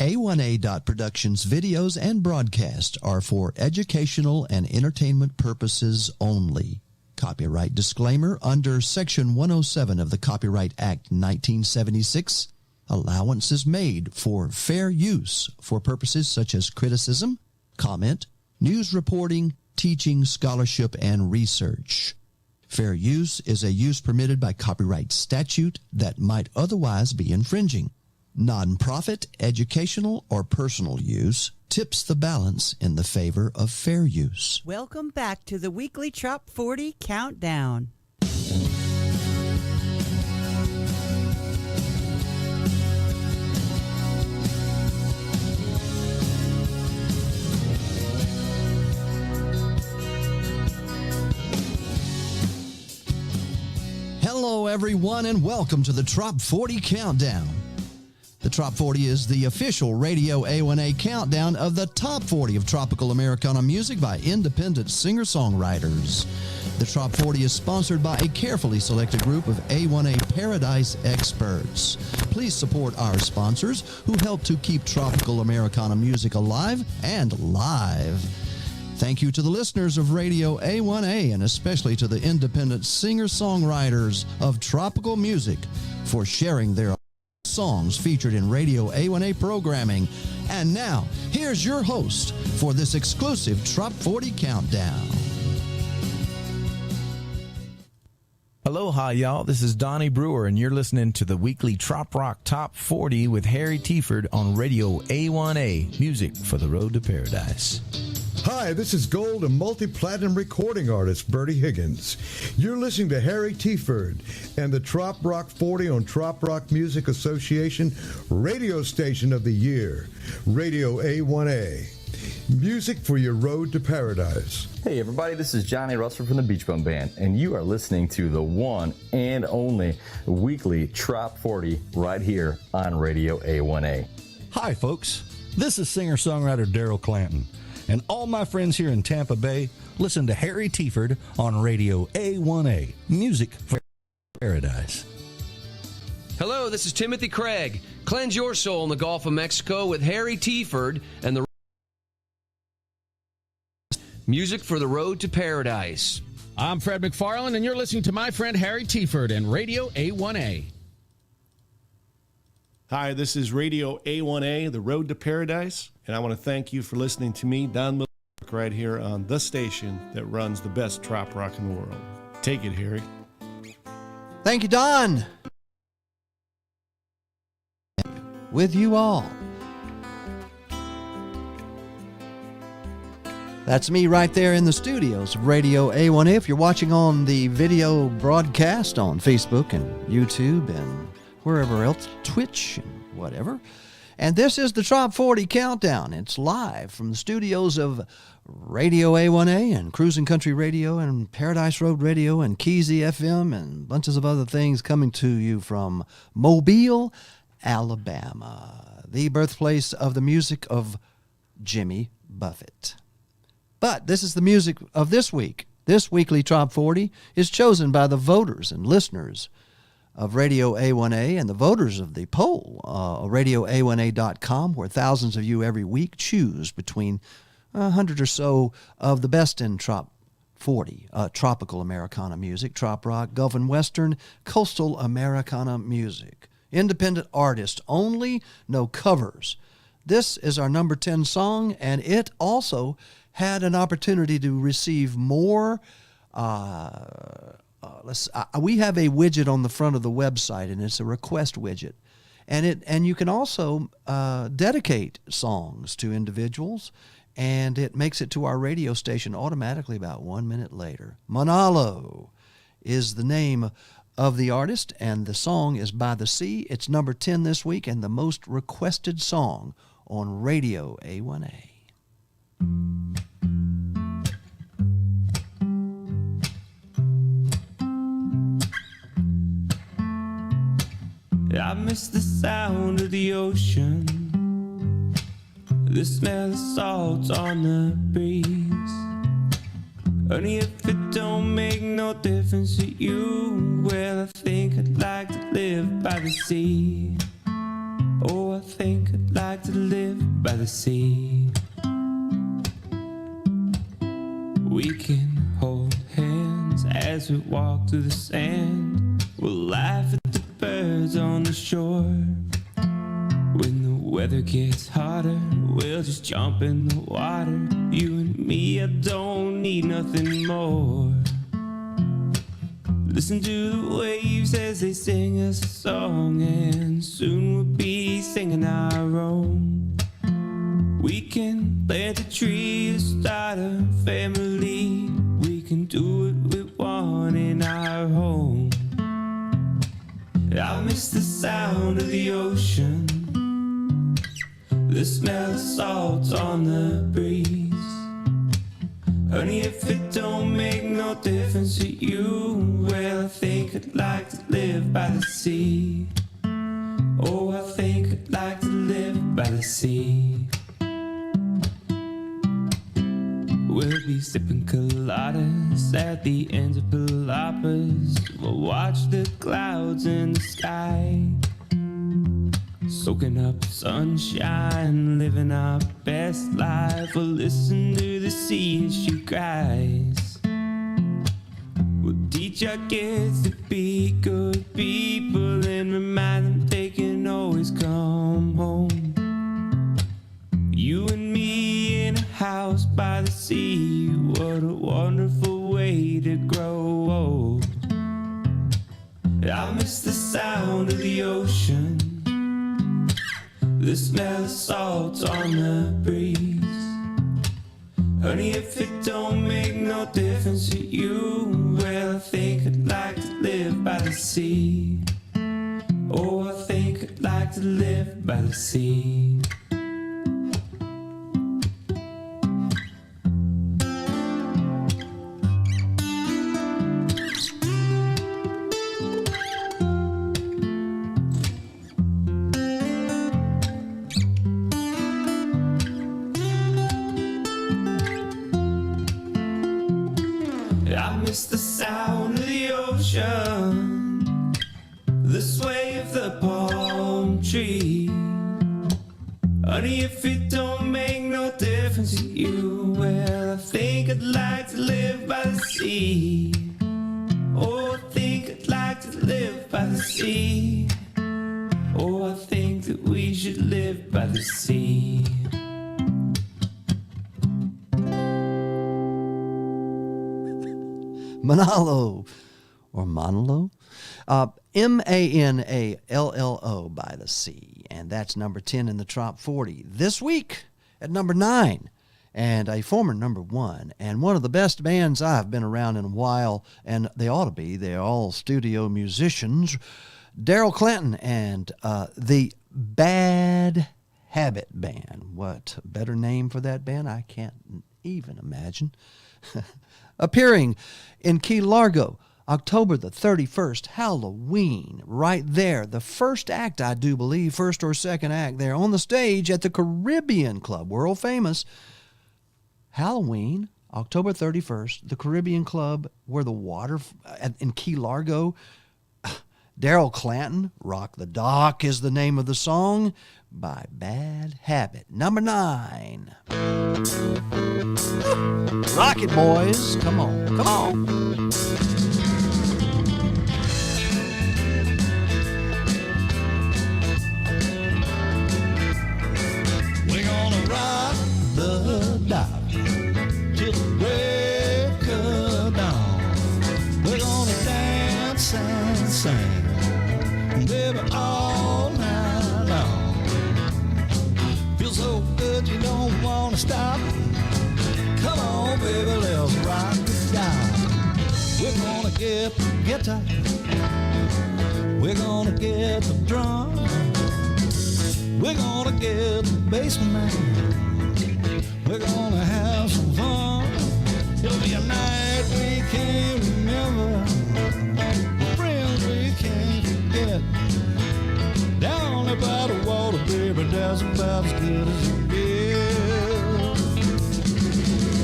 A1A.Productions videos and broadcasts are for educational and entertainment purposes only. Copyright disclaimer under Section 107 of the Copyright Act 1976. Allowance is made for fair use for purposes such as criticism, comment, news reporting, teaching, scholarship, and research. Fair use is a use permitted by copyright statute that might otherwise be infringing. Non-profit, educational, or personal use tips the balance in the favor of fair use. Welcome back to the weekly Trop 40 Countdown. Hello, everyone, and welcome to the Trop 40 Countdown. The Trop 40 is the official Radio A1A countdown of the top 40 of tropical Americana music by independent singer-songwriters. The Trop 40 is sponsored by a carefully selected group of A1A Paradise experts. Please support our sponsors who help to keep tropical Americana music alive and live. Thank you to the listeners of Radio A1A and especially to the independent singer-songwriters of tropical music for sharing their songs featured in Radio A1A programming. And now, here's your host for this exclusive Trop 40 Countdown. Aloha, y'all. This is Donnie Brewer, and you're listening to the weekly Trop Rock Top 40 with Harry Tieford on Radio A1A, music for the road to paradise. Hi, this is gold and multi-platinum recording artist Bertie Higgins. You're listening to Harry Tieford and the Trop Rock 40 on Trop Rock Music Association Radio Station of the Year, Radio A1A. Music for your road to paradise. Hey everybody, this is Johnny Russell from the Beach Bum Band, and you are listening to the one and only weekly Trop 40 right here on Radio A1A. Hi folks, this is singer-songwriter Daryl Clanton. And all my friends here in Tampa Bay listen to Harry Tieford on Radio A1A, music for paradise. Hello, this is Timothy Craig. Cleanse your soul in the Gulf of Mexico with Harry Tieford and the music for the road to paradise. I'm Fred McFarland, and you're listening to my friend Harry Tieford and Radio A1A. Hi, this is Radio A1A, The Road to Paradise, and I want to thank you for listening to me, Don Miller, right here on the station that runs the best trop rock in the world. Take it, Harry. Thank you, Don. With you all. That's me right there in the studios of Radio A1A. If you're watching on the video broadcast on Facebook and YouTube and wherever else, Twitch and whatever. And this is the Trop 40 Countdown. It's live from the studios of Radio A1A and Cruising Country Radio and Paradise Road Radio and Keezy FM and bunches of other things coming to you from Mobile, Alabama, the birthplace of the music of Jimmy Buffett. But this is the music of this week. This weekly Trop 40 is chosen by the voters and listeners of Radio A1A and the voters of the poll, RadioA1A.com, where thousands of you every week choose between 100 or so of the best in Trop 40, tropical Americana music, trop rock, Gulf and Western, coastal Americana music. Independent artists only, no covers. This is our number 10 song, and it also had an opportunity to receive more. We have a widget on the front of the website, and it's a request widget, and you can also dedicate songs to individuals, and it makes it to our radio station automatically about 1 minute later. Manalo is the name of the artist, and the song is By the Sea. It's number 10 this week, and the most requested song on Radio A1A. I miss the sound of the ocean, the smell of salt on the breeze. Only if it don't make no difference to you, well, I think I'd like to live by the sea. Oh, I think I'd like to live by the sea. We can hold hands as we walk through the sand. We'll laugh at the birds on the shore. When the weather gets hotter, we'll just jump in the water. You and me, I don't need nothing more. Listen to the waves as they sing us a song, and soon we'll be singing our own. We can plant a tree, start a family. We can do what we want in our home. I miss the sound of the ocean, the smell of salt on the breeze. Honey, if it don't make no difference to you, well, I think I'd like to live by the sea. Oh, I think I'd like to live by the sea. We'll be sipping coladas at the ends of palapas. We'll watch the clouds in the sky, soaking up sunshine, living our best life. We'll listen to the sea as she cries. We'll teach our kids to be good people and remind them they can always come home. You and me in a house by the sea, what a wonderful way to grow old. I miss the sound of the ocean, the smell of salt on the breeze. Honey, if it don't make no difference to you, well, I think I'd like to live by the sea. Oh, I think I'd like to live by the sea. I miss the sound of the ocean, the sway of the palm tree. Honey, if it don't make no difference to you, well, I think I'd like to live by the sea. Oh, I think I'd like to live by the sea. Oh, I think that we should live by the sea. Manalo, or Manalo, Manallo by the sea, and that's number 10 in the Trop 40. This week at number 9, and a former number 1, and one of the best bands I've been around in a while, and they ought to be. They're all studio musicians. Daryl Clanton and the Bad Habit Band. What better name for that band? I can't even imagine. Appearing in Key Largo, October the 31st, Halloween, right there. The first act, I do believe, first or second act there on the stage at the Caribbean Club, world famous. Halloween, October 31st, the Caribbean Club, where the water in Key Largo. Daryl Clanton, Rock the Dock is the name of the song by Bad Habit. Number 9. Rock it, boys. Come on, come on. We're gonna rock the dock till the break of dawn. We're gonna dance and sing, baby, all night long. Feels so good you don't wanna stop. Come on, baby, let's rock it down. We're gonna get the guitar, we're gonna get the drum, we're gonna get the bass man, we're gonna have some fun. It'll be a night we can't remember, friends we can't forget. Down there by the water, baby, that's about as good as it gets.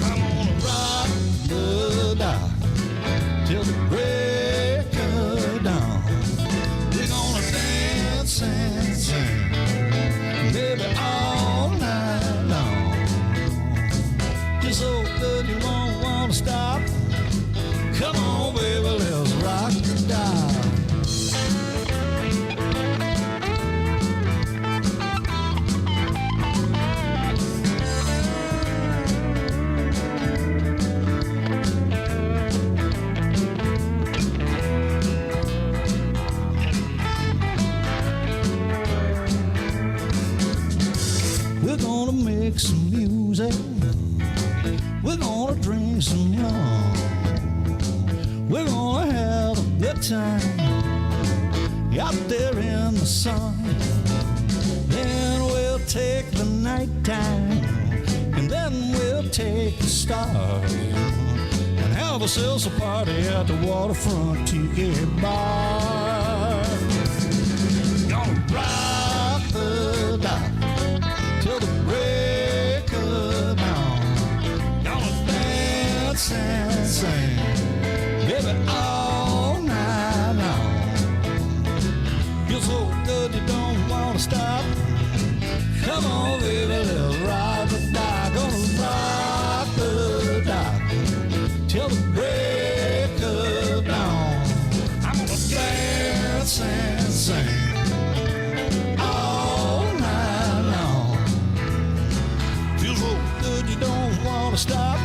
I'm gonna rock the dock till the break of dawn. We're gonna dance and sing, baby, all gonna make some music. We're gonna drink some rum. We're gonna have a good time out there in the sun. Then we'll take the night time, and then we'll take the stars and have ourselves a party at the waterfront tiki bar. Gonna rock the dock till the break of dawn. Gonna dance and sing, baby, all night long. Feels so good you don't wanna stop. Come on, baby, let's ride the dock. Gonna rock the dock till the break of dawn. I'm gonna dance and sing all night long. Feels so good you don't wanna stop.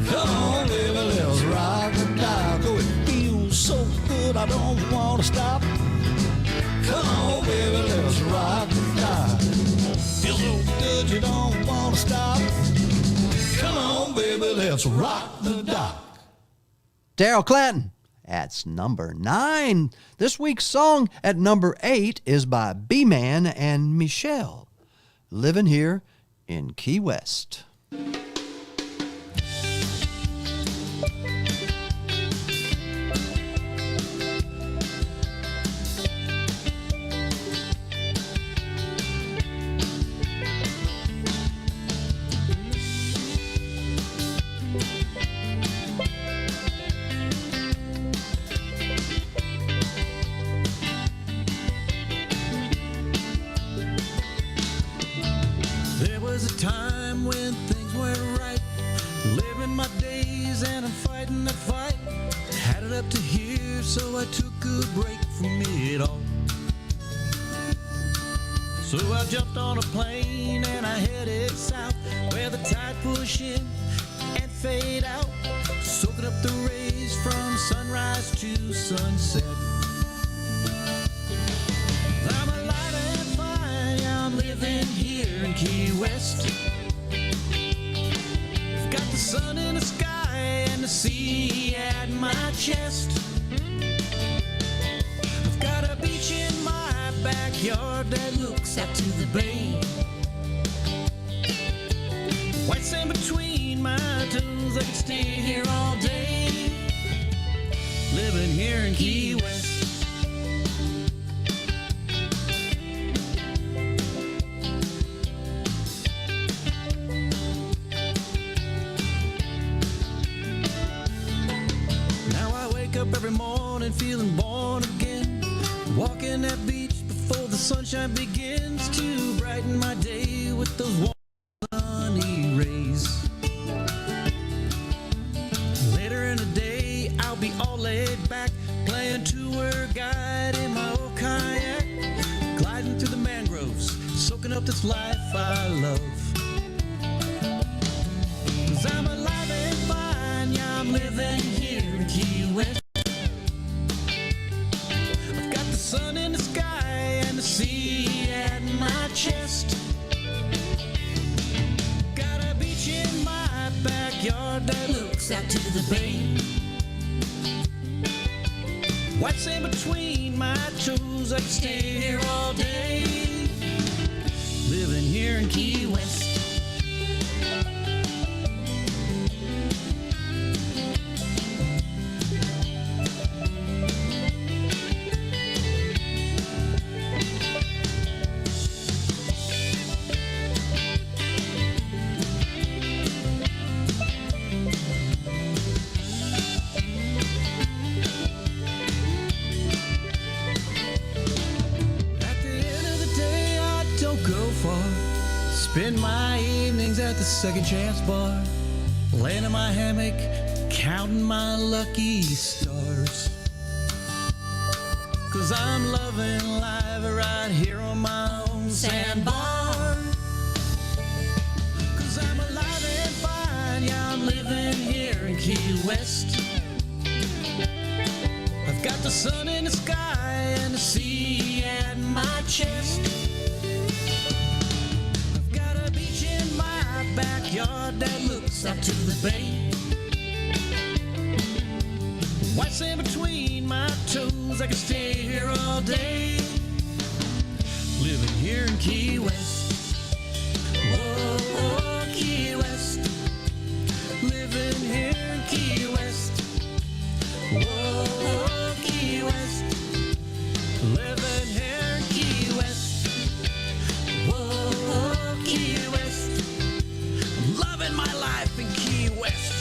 Come on, baby, let's ride the dock. Oh, it feels so good I don't wanna stop. Come on, baby, let's ride the dock. Feels so good you don't wanna stop. Come on, baby, let's rock the dock. Daryl Clanton. That's number 9. This week's song at number 8 is by B-Man and Michelle, living here in Key West. There was a time when things weren't right. Living my days and I'm fighting that fight. Had it up to here, so I took a break from it all. So I jumped on a plane and I headed south, where the tide push in and fade out, soaking up the rays from sunrise to sunset. I'm alive and fine, yeah, I'm living here in Key West. I've got the sun in the sky and the sea at my chest. I've got a beach in my backyard that looks out to the bay. White sand between my toes, I can stay here all day. Living here in Key West. Up every morning feeling born again, walking that beach before the sunshine begins to brighten my day with those warm sunny rays. Later in the day I'll be all laid back, playing tour guide in my old kayak, gliding through the mangroves, soaking up this life I love. 'Cause I'm alive and fine, yeah, I'm living here in Key West. Sun in the sky and the sea at my chest. Got a beach in my backyard that looks out to the bay. White sand between my toes, I can stay here all day. Living here in Key West. Spend my evenings at the Second Chance Bar, laying in my hammock, counting my lucky stars. 'Cause I'm loving life right here on my own sandbar. 'Cause I'm alive and fine, yeah, I'm living here in Key West. I've got the sun in the sky and the sea at my chest. out to the bay. White sand between my toes, I could stay here all day. Living here in Key West. Whoa, whoa, Key West. Living here in Key West. Whoa, whoa, Key West. Living here in Key West. Whoa, whoa, Key West. I'm loving my life in Key West.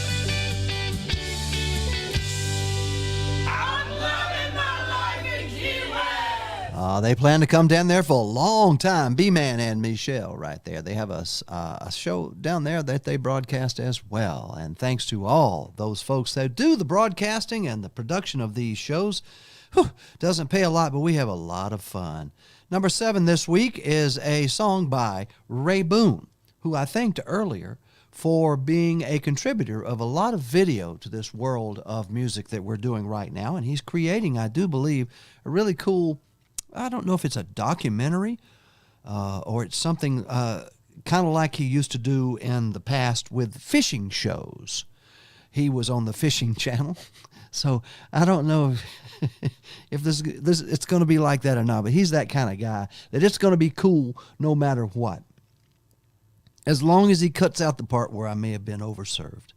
I'm loving my life in Key West. They plan to come down there for a long time. B-Man and Michelle right there. They have a show down there that they broadcast as well. And thanks to all those folks that do the broadcasting and the production of these shows. Doesn't pay a lot, but we have a lot of fun. Number 7 this week is a song by Ray Boone, who I thanked earlier for being a contributor of a lot of video to this world of music that we're doing right now. And he's creating, I do believe, a really cool, I don't know if it's a documentary or it's something kind of like he used to do in the past with fishing shows. He was on the Fishing Channel. So I don't know if this it's going to be like that or not, but he's that kind of guy that it's going to be cool no matter what. As long as he cuts out the part where I may have been overserved.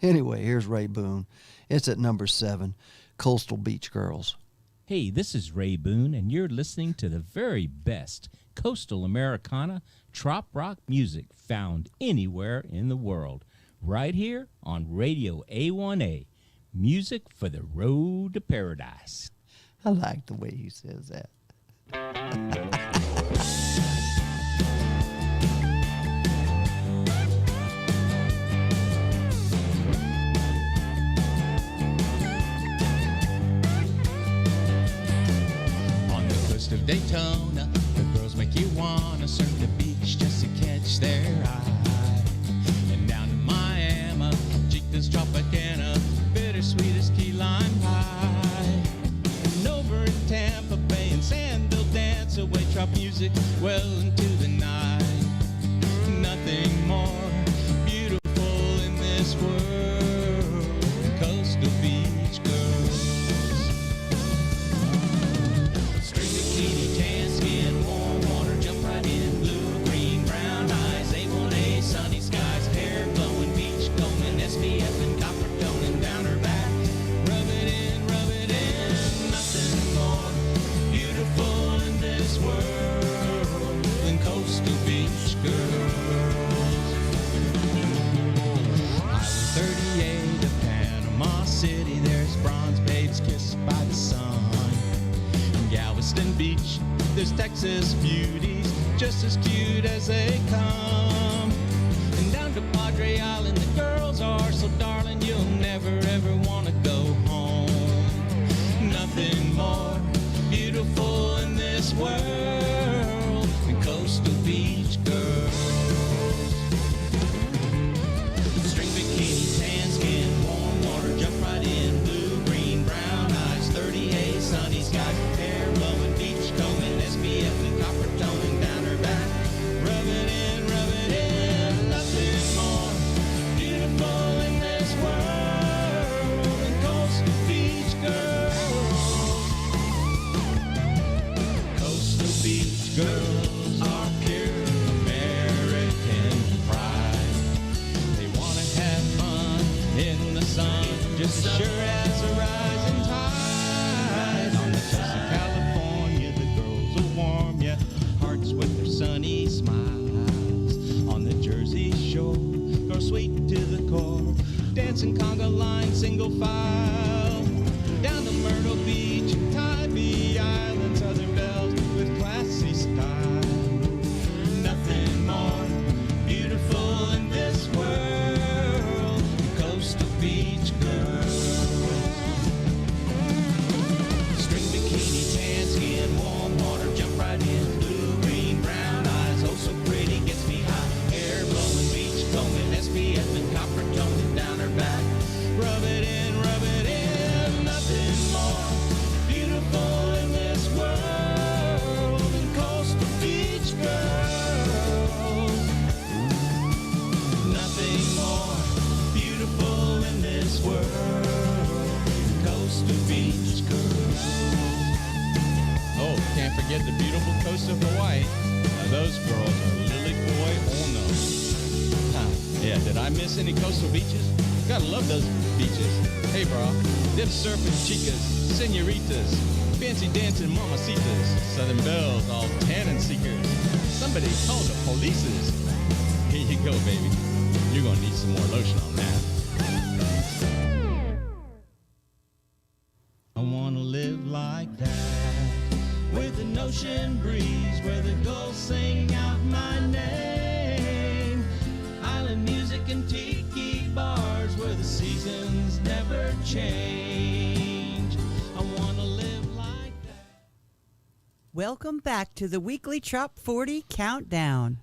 Anyway, here's Ray Boone. It's at number 7, Coastal Beach Girls. Hey, this is Ray Boone, and you're listening to the very best coastal Americana trop rock music found anywhere in the world. Right here on Radio A1A, music for the road to paradise. I like the way he says that. On the coast of Daytona, the girls make you wanna surf the beach just to catch their eye. And down to Miami, Chica's Tropicana, bittersweet as key lime pie. And over in Tampa Bay and Sandville, dance away trop music well into the night. Nothing more beautiful in this world than coastal beach girls. String bikini, tan skin, warm water, jump right in, blue, green, brown eyes, A1A, sunny skies, hair blowing, beach combing, SPF and copper toning down her back. Rub it in, nothing more beautiful in this world than coastal beach girls. Highway 38 to Panama City, there's bronze babes kissed by the sun. In Galveston Beach, there's Texas beauties, just as cute as they come. And down to Padre Island, the girls are so darling, you'll never ever want to go home. Nothing more beautiful in this world than coastal beach girls. String bikini, tan skin, warm water, jump right in, blue, green, brown eyes, 38, sunny skies, hair blowing, beach combing, SPF and copper toning down her back. Rub it in, nothing more beautiful in this world than coastal beach girls. Coastal beach girls are pure American pride. They want to have fun in the sun, just as sure as a rising tide. On the coast of California, the girls will warm ya hearts with their sunny smiles. On the Jersey shore, girls sweet to the core, dancing conga line, single file. Down to Myrtle Beach and Tybee Island, Southern Belles with classy style. Nothing more beautiful in this world than coastal beach girls. String bikini, tan skin, warm water, jump right in, blue, green, brown eyes, oh so pretty, gets me high. Hair blowing, beach combing, SPF and copper toning down her back. Rub it in, can't forget the beautiful coast of Hawaii. Now those girls are Lily Boy or no. Yeah, did I miss any coastal beaches? Gotta love those beaches. Hey, bro, them surfing chicas, senoritas, fancy dancing mamacitas, southern belles, all tannin seekers. Somebody call the polices. Here you go, baby. You're gonna need some more lotion on that. I wanna live like that, with an ocean breeze where the gulls sing out my name. Island music and tiki bars where the seasons never change. I wanna live like that. Welcome back to the weekly Trop 40 Countdown.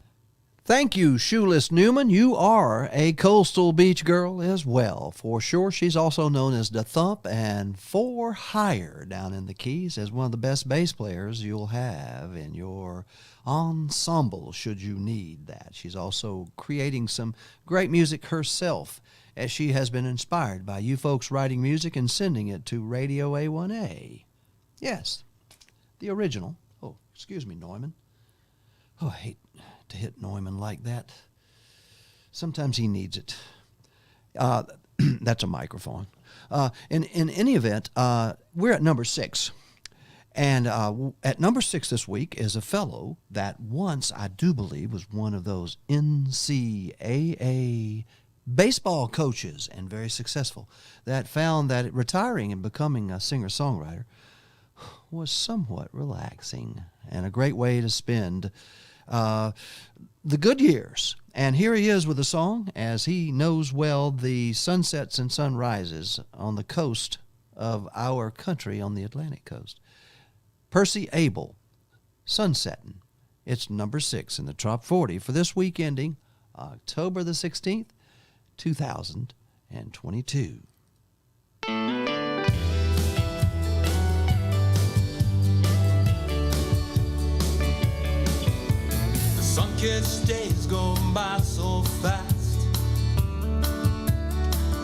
Thank you, Shoeless Newman. You are a coastal beach girl as well, for sure. She's also known as the Thump and For Hire down in the Keys as one of the best bass players you'll have in your ensemble should you need that. She's also creating some great music herself, as she has been inspired by you folks writing music and sending it to Radio A1A. Yes, the original. Oh, excuse me, Neumann. Oh, I hate to hit Neumann like that. Sometimes he needs it. That's a microphone. In any event, we're at number 6. And at number 6 this week is a fellow that once, I do believe, was one of those NCAA baseball coaches and very successful, that found that retiring and becoming a singer-songwriter was somewhat relaxing and a great way to spend the good years. And here he is with a song, as he knows well the sunsets and sunrises on the coast of our country on the Atlantic coast. Percy Abel, Sunsettin'. It's number 6 in the Trop 40 for this week ending October the 16th, 2022. Sun-kissed days go by so fast.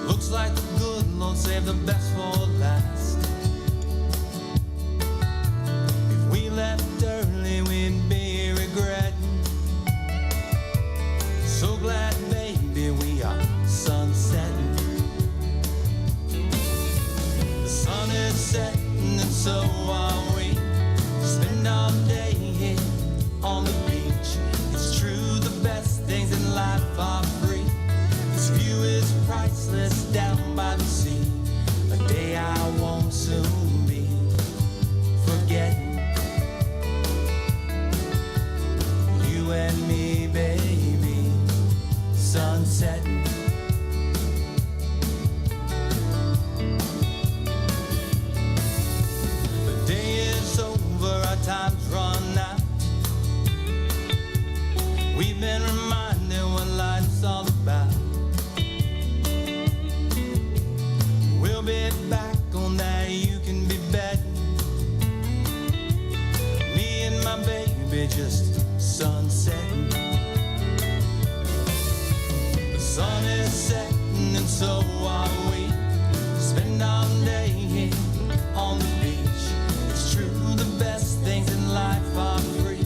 Looks like the good Lord saved the best for last. If we left early, we'd be regretting. So glad, baby, we are sunsetting. The sun is setting and so are we. Spend our day here on the beach. It's true, the best things in life are free. This view is priceless down by the sea. A day I won't soon be forgetting. You and me, baby, sunsetting. The day is over, our time's run out. We've been reminded what life's all about. We'll be back on that, you can be betting. Me and my baby just sunsetting. The sun is setting and so are we. Spend our day here on the beach. It's true, the best things in life are free.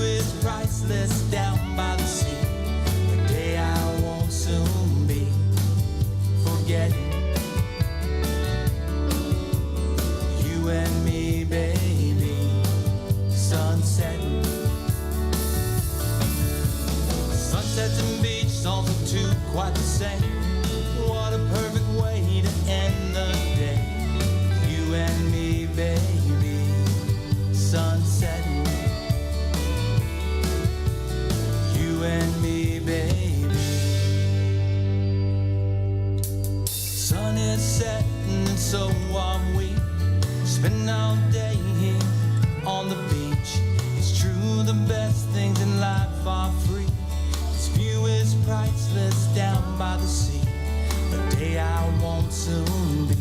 Is priceless down by the sea. A day I won't soon be forgetting. You and me, baby, sunsetting. Sunsets and beach, also too quite the same. What a perfect way to end the day. You and me, baby, sunsetting. You and me, baby. Sun is setting and so are we. Spend our day here on the beach. It's true, the best things in life are free. This view is priceless down by the sea. A day I won't soon be.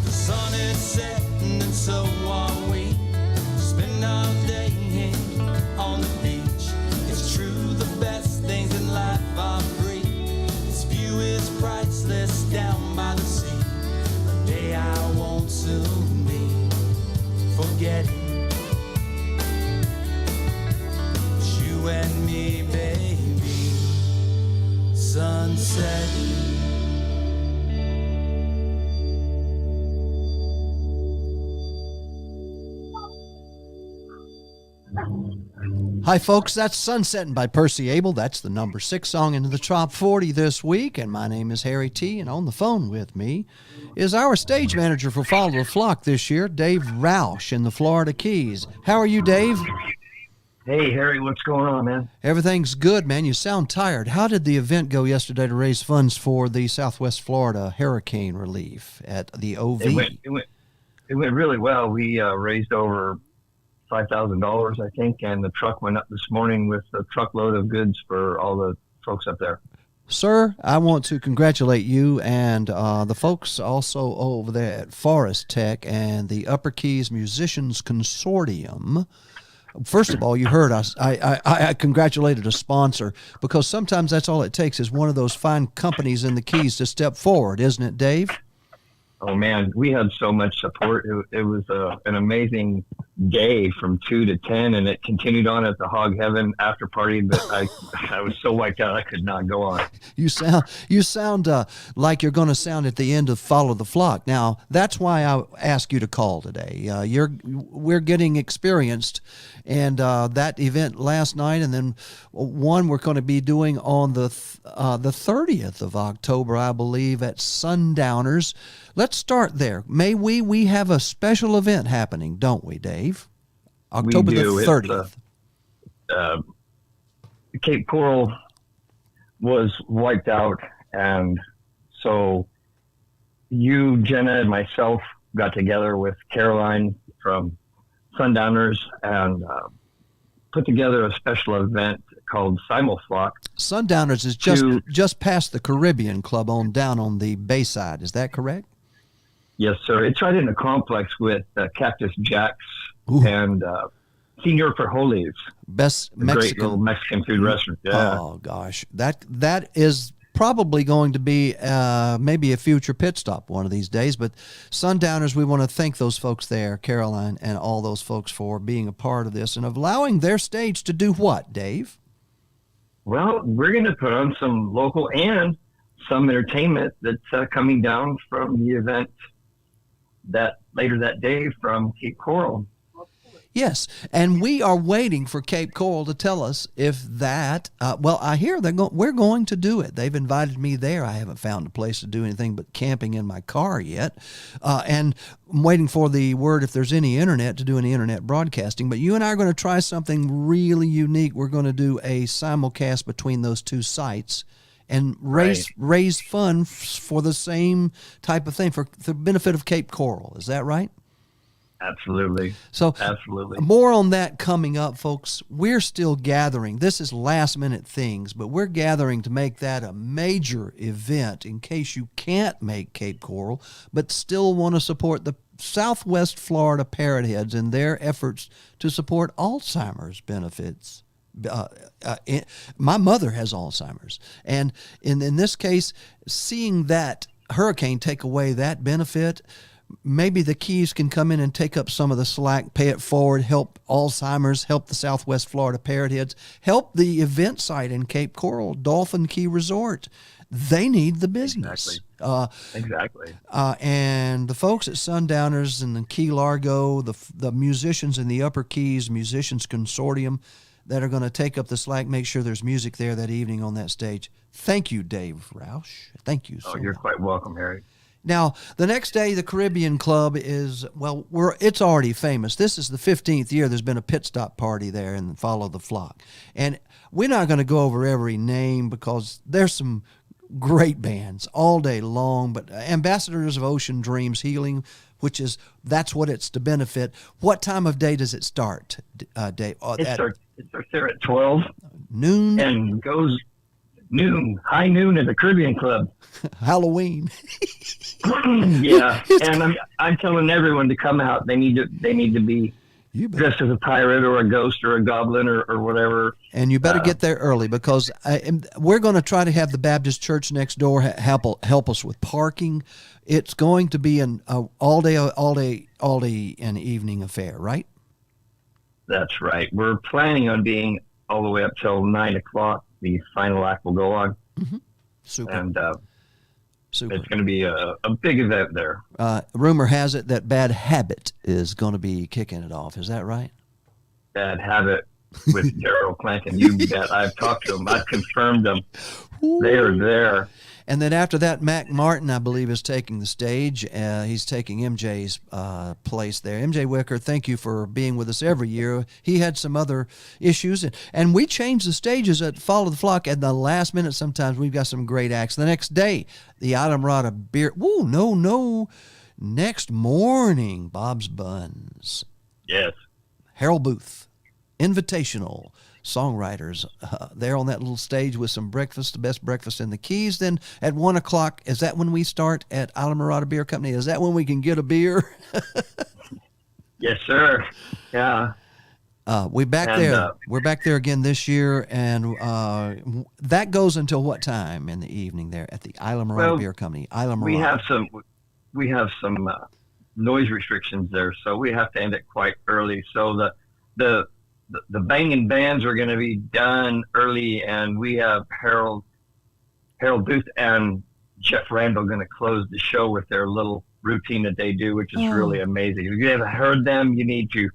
The sun is setting and so are we. Spend our day here on the beach. It's true, the best things in life are free. This view is priceless down by the sea. A day I won't soon be forget it. It's you and me, baby. Sunset. Hi, folks. That's Sunsetting by Percy Abel. That's the number 6 song into the Trop 40 this week. And my name is Harry T. And on the phone with me is our stage manager for Follow the Flock this year, Dave Roush in the Florida Keys. How are you, Dave? Hey, Harry. What's going on, man? Everything's good, man. You sound tired. How did the event go yesterday to raise funds for the Southwest Florida hurricane relief at the OV? It went really well. We raised over $5,000, I think, and the truck went up this morning with a truckload of goods for all the folks up there. Sir, I want to congratulate you and the folks also over there at Forest Tech and the Upper Keys Musicians Consortium. First of all, you heard us. I congratulated a sponsor, because sometimes that's all it takes is one of those fine companies in the Keys to step forward, isn't it, Dave? Oh, man, we had so much support. It was an amazing day from 2 to 10, and it continued on at the Hog Heaven after party, but I was so wiped out I could not go on. You sound like you're going to sound at the end of Follow the Flock. Now, that's why I asked you to call today. We're getting experienced, and that event last night, and then one we're going to be doing on the 30th of October, I believe, at Sundowners. Let's start there. We have a special event happening, don't we, Dave? October the 30th. Cape Coral was wiped out, and so you, Jenna, and myself got together with Caroline from Sundowners and put together a special event called Simulflock. Sundowners is just past the Caribbean Club down on the Bayside. Is that correct? Yes, sir. It's right in a complex with Cactus Jack's and Senor Frijoles. Best Mexican. Great little Mexican food restaurant. Yeah. Oh, gosh. That is probably going to be maybe a future pit stop one of these days. But Sundowners, we want to thank those folks there, Caroline, and all those folks for being a part of this and allowing their stage to do what, Dave? Well, we're going to put on some local and some entertainment that's coming down from the event that later that day from Cape Coral. Yes, and we are waiting for Cape Coral to tell us if that. I hear we're going to do it. They've invited me there. I haven't found a place to do anything but camping in my car yet, and I'm waiting for the word if there's any internet to do any internet broadcasting. But you and I are going to try something really unique. We're going to do a simulcast between those two sites and raise funds for the same type of thing for the benefit of Cape Coral. Is that right? Absolutely. So absolutely. More on that coming up, folks. We're still gathering. This is last minute things, but we're gathering to make that a major event in case you can't make Cape Coral, but still want to support the Southwest Florida Parrot Heads in their efforts to support Alzheimer's benefits. My mother has Alzheimer's, and in this case, seeing that hurricane take away that benefit, maybe the Keys can come in and take up some of the slack, pay it forward, help Alzheimer's, help the Southwest Florida Parrot Heads, help the event site in Cape Coral, Dolphin Key Resort. They need the business. Exactly. And the folks at Sundowners and the Key Largo, the musicians in the Upper Keys Musicians Consortium that are going to take up the slack, make sure there's music there that evening on that stage. Thank you, Dave Roush. Thank you so much. You're quite welcome, Harry. Now, the next day, the Caribbean Club is, it's already famous. This is the 15th year there's been a pit stop party there and Follow the Flock. And we're not going to go over every name because there's some great bands all day long, but Ambassadors of Ocean Dreams Healing, that's what it's to benefit. What time of day does it start, Dave? It starts there at 12. Noon? And goes noon, high noon at the Caribbean Club. Halloween. Yeah, and I'm telling everyone to come out. They need to be dressed as a pirate or a ghost or a goblin or whatever. And you better get there early, because we're going to try to have the Baptist church next door help us with parking. It's going to be an all day and evening affair, right? That's right. We're planning on being all the way up till 9 o'clock. The final act will go on. Mm-hmm. Super. And Super. It's going to be a big event there. Rumor has it that Bad Habit is going to be kicking it off. Is that right? Bad Habit with Daryl Clanton. You bet. I've talked to them. I've confirmed them. They are there. And then after that, Mac Martin, I believe, is taking the stage. He's taking MJ's place there. MJ Wicker, thank you for being with us every year. He had some other issues, and we change the stages at Follow the Flock at the last minute. Sometimes we've got some great acts. The next day, the Islamorada Beer. Woo, no. Next morning, Bob's Buns. Yes. Harold Booth, Invitational songwriters there on that little stage with some breakfast, the best breakfast in the Keys. Then at 1 o'clock, is that when we start at Islamorada Beer Company? Is that when we can get a beer? Yes, sir. Yeah. We're back there again this year, and that goes until what time in the evening there at the Islamorada Beer Company? Islamorada. We have some noise restrictions there, so we have to end it quite early. So the banging bands are going to be done early, and we have Harold Booth and Jeff Randall going to close the show with their little routine that they do, which is really amazing. If you haven't heard them, you need to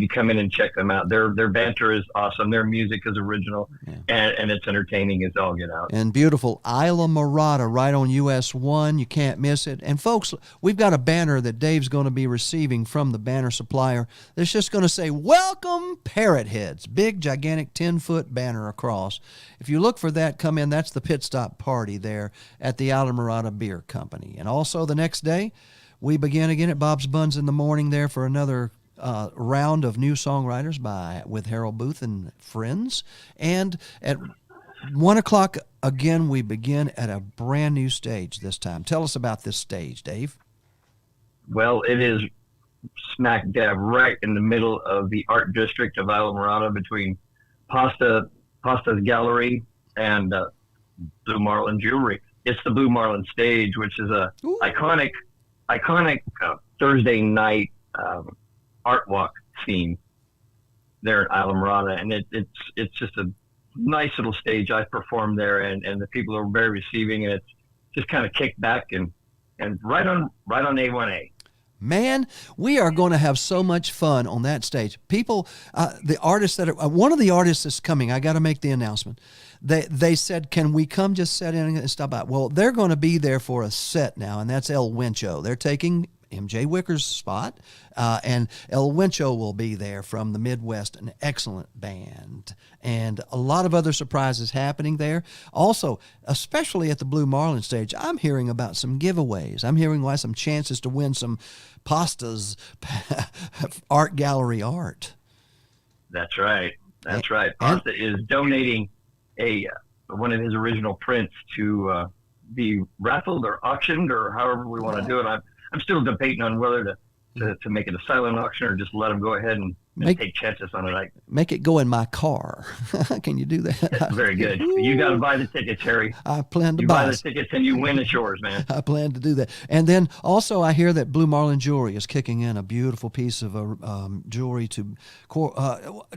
come in and check them out. Their banter is awesome. Their music is original, and it's entertaining as all get out. And beautiful Islamorada right on US 1. You can't miss it. And folks, we've got a banner that Dave's going to be receiving from the banner supplier. That's just going to say, "Welcome Parrot Heads." Big, gigantic 10-foot banner across. If you look for that, come in. That's the pit stop party there at the Islamorada Beer Company. And also the next day, we begin again at Bob's Buns in the morning there for another round of new songwriters with Harold Booth and friends. And at 1 o'clock again, we begin at a brand new stage this time. Tell us about this stage, Dave. Well, it is smack dab right in the middle of the art district of Islamorada, between Pasta's Gallery and Blue Marlin Jewelry. It's the Blue Marlin stage, which is a iconic Thursday night art walk scene there at Islamorada, and it's just a nice little stage. I performed there, and the people are very receiving, and it's just kind of kicked back and right on A1A. Man, we are going to have so much fun on that stage. People, the artists that are one of the artists that's coming, I got to make the announcement. They said, "Can we come just set in and stop by?" Well, they're going to be there for a set now, and that's El Wincho. They're taking MJ Wicker's spot, and El Wincho will be there from the Midwest, an excellent band, and a lot of other surprises happening there. Also, especially at the Blue Marlin stage, I'm hearing about some giveaways. I'm hearing some chances to win some Pasta's art gallery art. That's right. That's right. Pasta is donating one of his original prints to be raffled or auctioned, or however we want to do it. I'm still debating on whether to make it a silent auction or just let them go ahead and take chances on it. Make it go in my car. Can you do that? That's very good. You got to buy the tickets, Harry. I plan to buy the tickets, and you win. It's yours, man. I plan to do that. And then also I hear that Blue Marlin Jewelry is kicking in a beautiful piece of jewelry to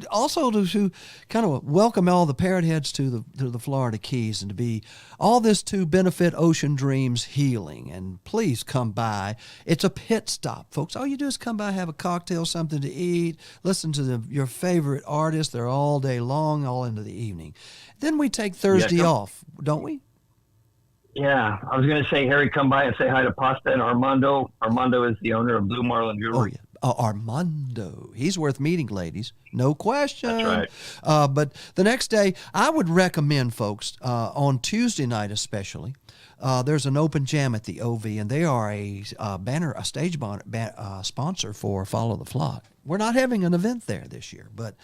also to kind of welcome all the parrot heads to the Florida Keys, and to be all this to benefit Ocean Dreams Healing. And please come by. It's a pit stop, folks. All you do is come by, have a cocktail, something to eat, listen to your favorite artists. They're all day long, all into the evening. Then we take Thursday off, don't we? Yeah, I was going to say, Harry, come by and say hi to Pasta and Armando. Armando is the owner of Blue Marlin Jewelry. Oh, yeah. Armando. He's worth meeting, ladies. No question. That's right. But the next day, I would recommend, folks, on Tuesday night especially, there's an open jam at the OV, and they are a stage sponsor for Follow the Flock. We're not having an event there this year, but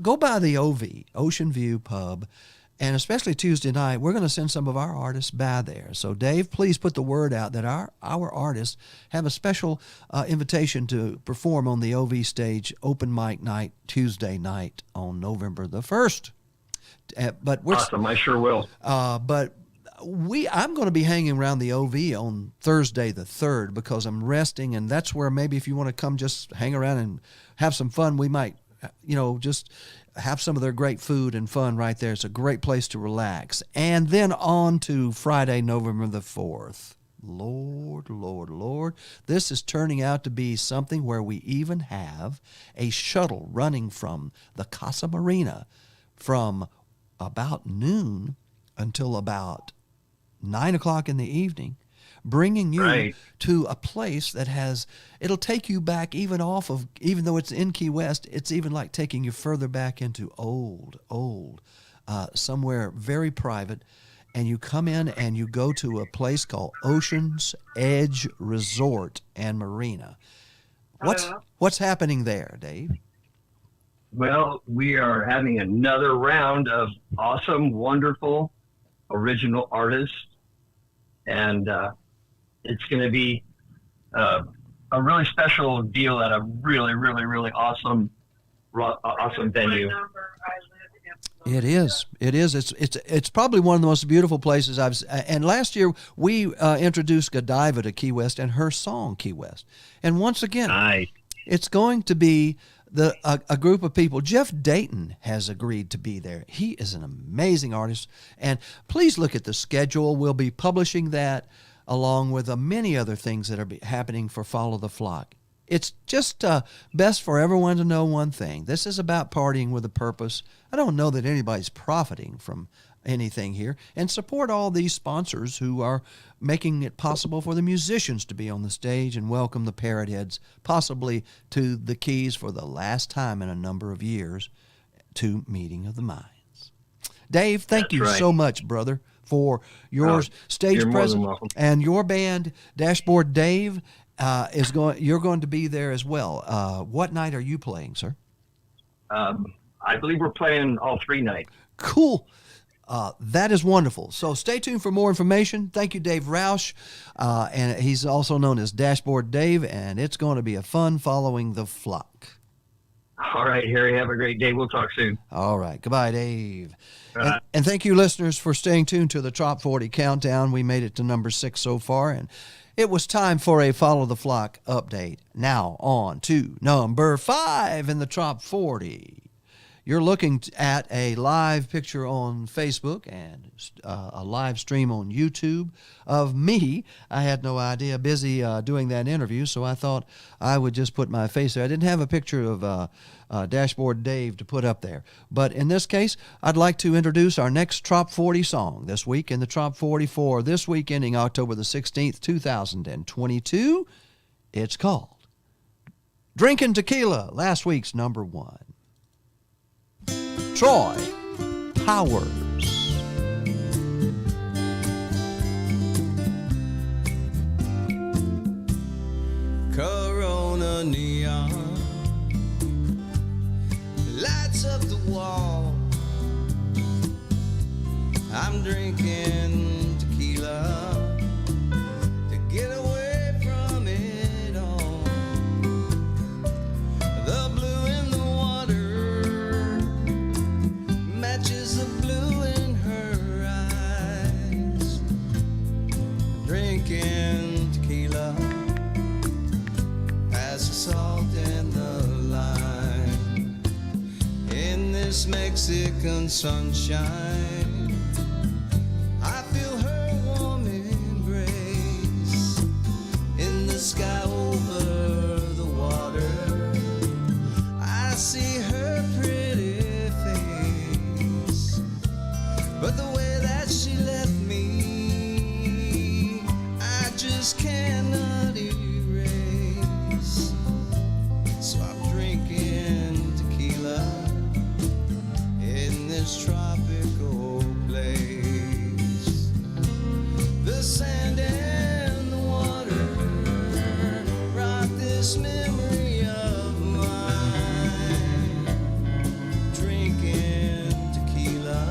go by the OV, Ocean View Pub, and especially Tuesday night, we're going to send some of our artists by there. So, Dave, please put the word out that our artists have a special invitation to perform on the OV stage open mic night Tuesday night on November the 1st. But we're awesome. I sure will. But I'm going to be hanging around the OV on Thursday the 3rd because I'm resting, and that's where maybe if you want to come just hang around and have some fun, we might, just have some of their great food and fun right there. It's a great place to relax. And then on to Friday, November the 4th. Lord, Lord, Lord, this is turning out to be something where we even have a shuttle running from the Casa Marina from about noon until about 9 o'clock in the evening, bringing you to a place that it'll take you back even though it's in Key West, it's even like taking you further back into old, somewhere very private. And you come in and you go to a place called Ocean's Edge Resort and Marina. What's happening there, Dave? Well, we are having another round of awesome, wonderful, original artists. And it's going to be a really special deal at a really, really, really awesome venue. It is. It's probably one of the most beautiful places and last year we introduced Godiva to Key West and her song Key West. And once again, it's going to be a group of people. Jeff Dayton has agreed to be there. He is an amazing artist. And please look at the schedule. We'll be publishing that along with many other things that are happening for Follow the Flock. It's just best for everyone to know one thing. This is about partying with a purpose. I don't know that anybody's profiting from anything here. And support all these sponsors who are making it possible for the musicians to be on the stage and welcome the Parrot Heads, possibly to the Keys for the last time in a number of years, to Meeting of the Minds. Dave, thank you so much, brother, for your stage presence. And your band, Dashboard Dave, you're going to be there as well. What night are you playing, sir? I believe we're playing all 3 nights. Cool. That is wonderful. So stay tuned for more information. Thank you, Dave Roush. And he's also known as Dashboard Dave, and it's going to be a fun following the flock. All right, Harry. Have a great day. We'll talk soon. All right. Goodbye, Dave. And thank you, listeners, for staying tuned to the Trop 40 Countdown. We made it to number 6 so far, and it was time for a Follow the Flock update. Now on to number 5 in the Trop 40. You're looking at a live picture on Facebook and a live stream on YouTube of me. I had no idea, busy doing that interview, so I thought I would just put my face there. I didn't have a picture of Dashboard Dave to put up there. But in this case, I'd like to introduce our next Trop 40 song this week in the Trop 44, this week ending October the 16th, 2022. It's called Drinking Tequila, last week's number 1. Troy Powers. Corona neon lights up the wall. I'm drinking tequila to get away from it all. The blue in the water matches the blue in her eyes. Drinking tequila as the salt and the lime in this Mexican sunshine. I feel her warm embrace in the sky over the water. I see her pretty face, but the way that she left me, I just cannot erase. So I'm drinking tequila in this tropical place. The sand and the water rock this memory of mine. Drinking tequila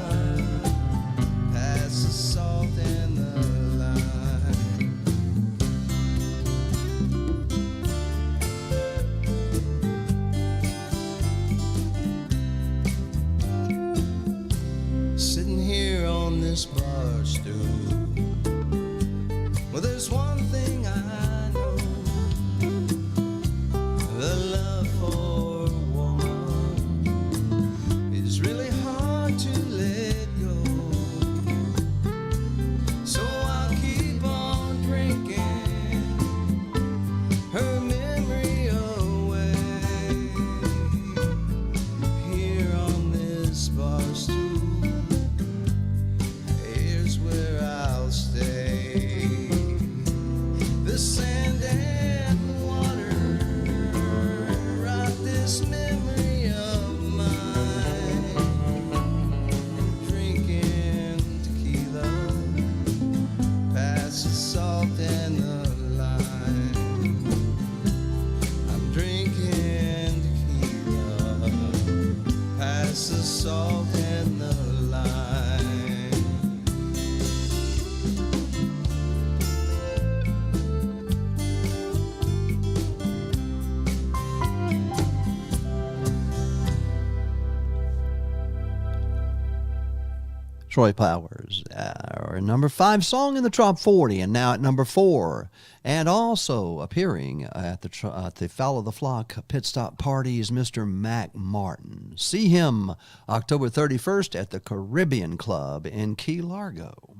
Troy Powers, our number 5 song in the Top 40, and now at number 4. And also appearing at the Foul of the Flock Pit Stop Parties, Mr. Mac Martin. See him October 31st at the Caribbean Club in Key Largo.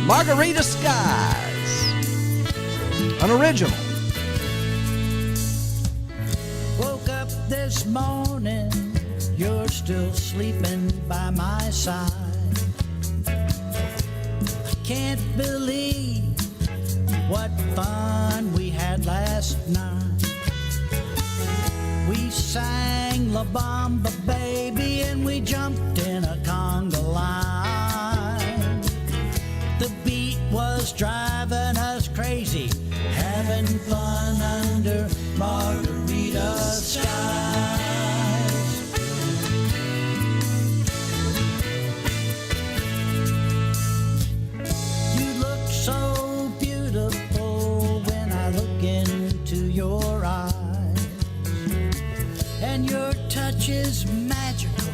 Margarita Skies, an original. Woke up this morning, you're still sleeping by my side. I can't believe what fun we had last night. We sang La Bamba Baby and we jumped in a conga line. The beat was driving us crazy, having fun under margarita skies. You look so beautiful when I look into your eyes, and your touch is magical.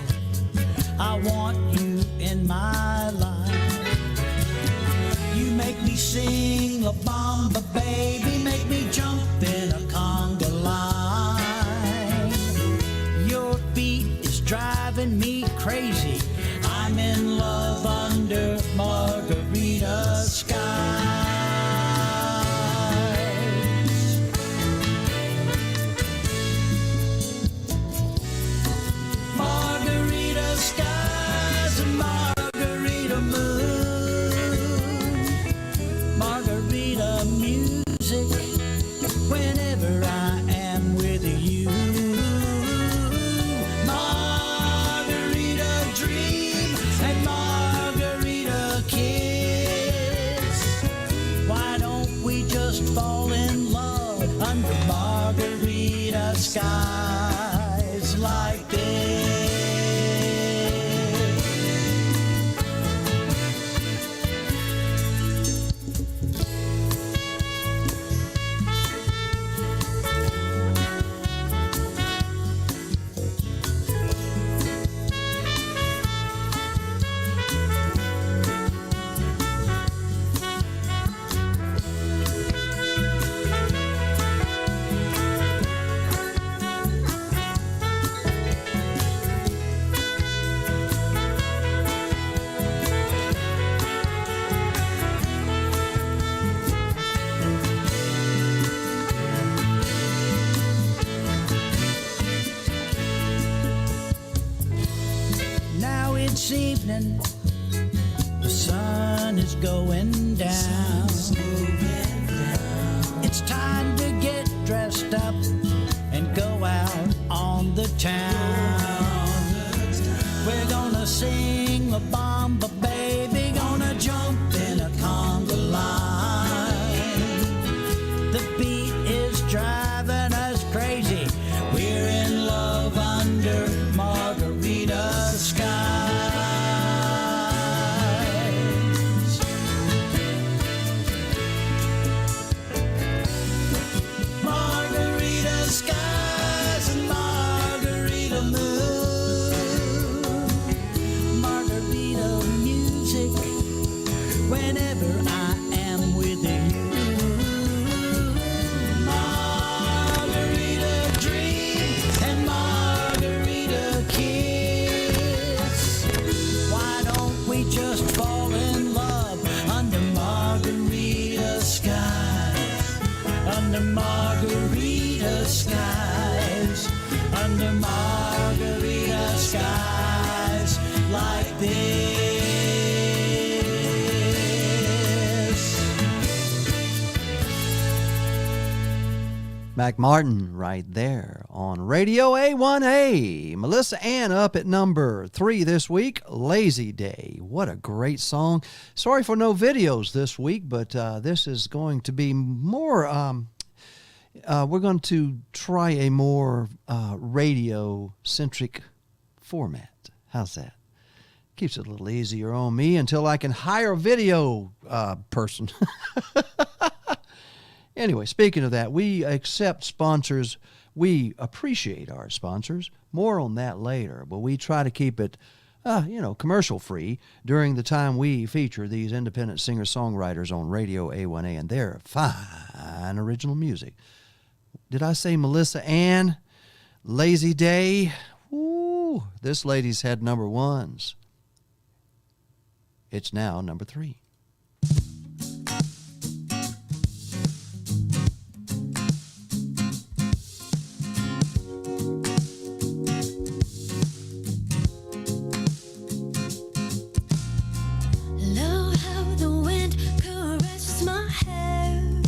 I want you in my life. You make me sing La Bamba Baby, make me jump in a conga line. Your beat is driving me crazy. I'm in love under margarita skies. Margarita skies and margarita moon, margarita music whenever I am with you. Margarita dream and margarita kiss. Why don't we just fall in love under margarita skies like this? Now it's evening, the sun is going down. It's time to get dressed up and go out on the town. We're gonna sing La Bamba Baby, gonna jump in a conga line. The beat is driving us crazy. We're in love under margarita skies. Margarita skies and margarita moon, margarita music whenever I am with you. Margarita dream and margarita kiss. Why don't we just fall in love under margarita skies? Under margarita skies. Under margarita skies like this. Mac Martin right there on Radio A1A. Melissa Ann up at number 3 this week, Lazy Day. What a great song. Sorry for no videos this week, but this is going to be more, we're going to try a more radio-centric format. How's that? Keeps it a little easier on me until I can hire a video person. Anyway, speaking of that, we accept sponsors. We appreciate our sponsors. More on that later, but we try to keep it commercial free during the time we feature these independent singer-songwriters on Radio A1A and their fine original music. Did I say Melissa Ann? Lazy Day? Ooh, this lady's had number ones. It's now number 3. Love how the wind caresses my hair.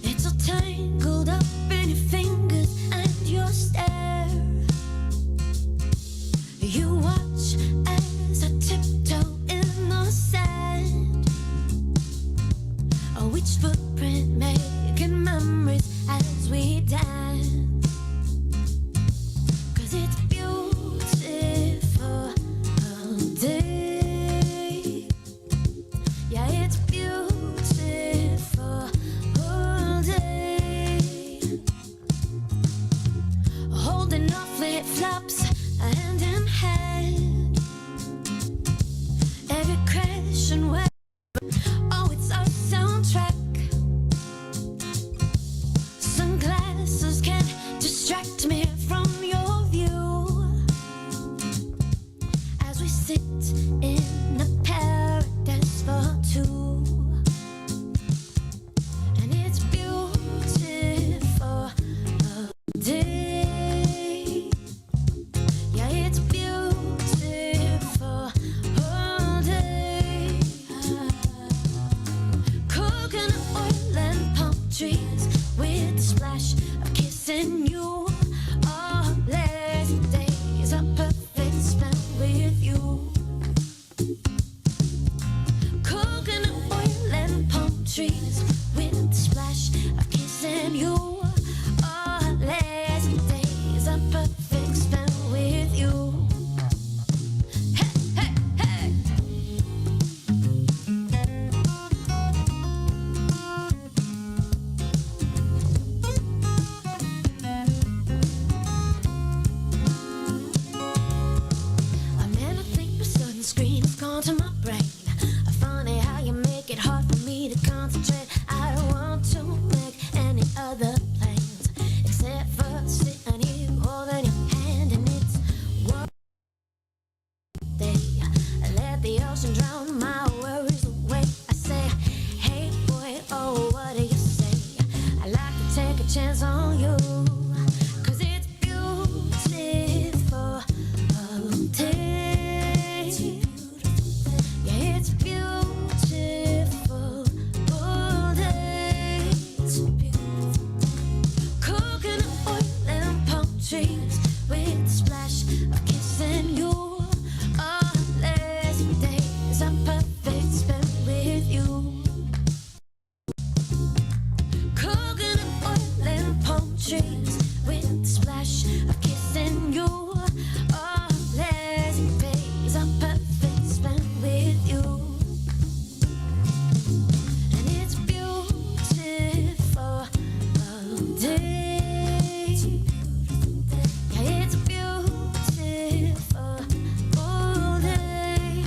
It's all tangled up in your fingers and your stare. You watch as I tiptoe in the sand. Oh, each footprint making memories as we dance. 'Cause it's beautiful all day. Yeah, it's beautiful all day. Holding our flip-flops hand in hand. Every crash and wave, oh, it's our soundtrack. Sunglasses can't distract me from your view. As we sit in a paradise for two. And it's beautiful all day. Yeah, it's beautiful all day. Coconut oil and palm trees with a splash of kissing you. All lazy days are perfect spent with you. Coconut oil and palm trees with a splash of kissing you. All lazy days are perfect spent with you. Hey, hey, hey. A man, I think the sudden screen has gone to my brain. Funny how you make it hard for me to concentrate. I don't want to make any other plans except for sitting here holding your hand, and it's one day. I let the ocean drown my worries away. I say, hey boy, oh, what do you say? I like to take a chance on you. 'Cause it's beautiful all day. Yeah, it's beautiful all day. Coconut oil and palm trees with a splash of kissing you. All lazy days are perfect spent with you. Coconut oil and palm trees with a splash of kissing you. All lazy days are perfect spent with you. And it's beautiful all day. Yeah, it's beautiful all day.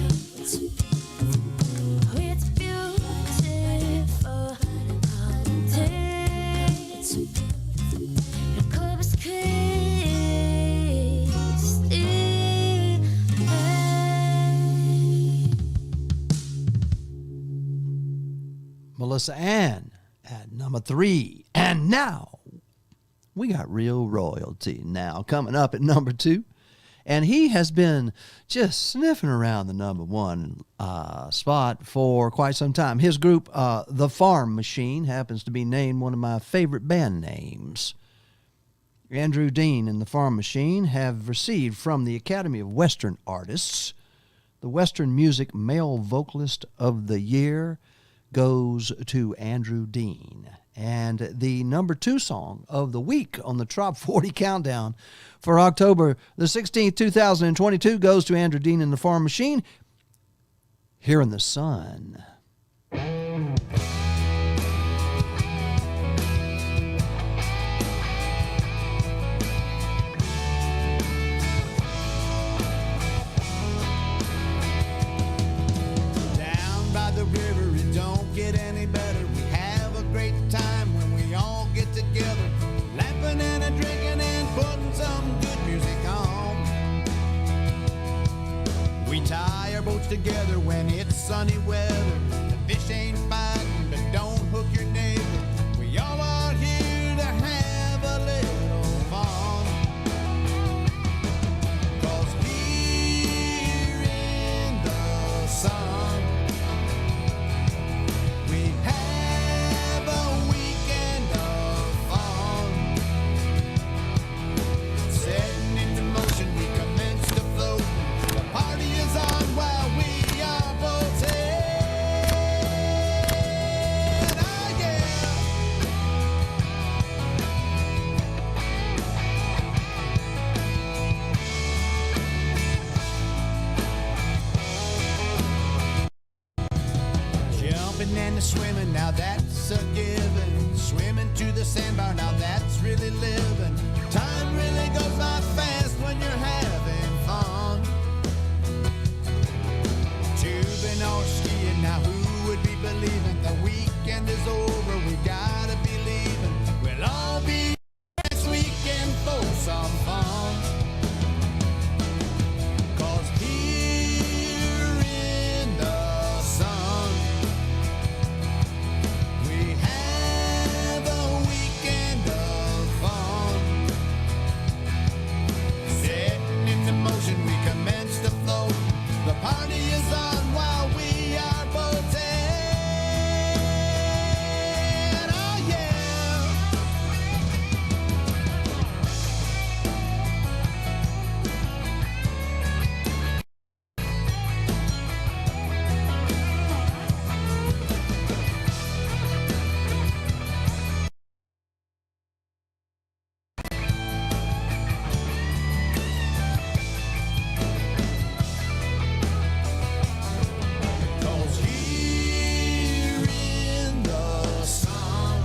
Oh, it's beautiful all day. Your Corpus Christi. Melissa Ann at number 3. And now we got real royalty now coming up at number 2. And he has been just sniffing around the number 1 spot for quite some time. His group, The Farm Machine, happens to be named one of my favorite band names. Andrew Dean and The Farm Machine have received from the Academy of Western Artists the Western Music Male Vocalist of the Year goes to Andrew Dean. And the number 2 song of the week on the Trop 40 Countdown for October the 16th, 2022 goes to Andrew Dean and the Farm Machine, Here in the Sun. together when it's sunny weather. The fish ain't fighting, but don't hook your neighbor. We all are here to have a little fun. 'Cause here in the sun, we have a weekend of fun. Setting into motion, we commence to float. The party is on while we are boating. Oh yeah. Jumping and swimming, now that's a given. Swimming to the sandbar, now that's really living. Time really goes by fast when you're having fun. Tubing or skiing, now who would be believing the weekend is over? We gotta be leaving. We'll all be next weekend for some fun. 'Cause here in the sun, we have a weekend of fun. Setting into motion, we commence to float. The party is on while we are boating. Oh yeah. Cause here in the sun,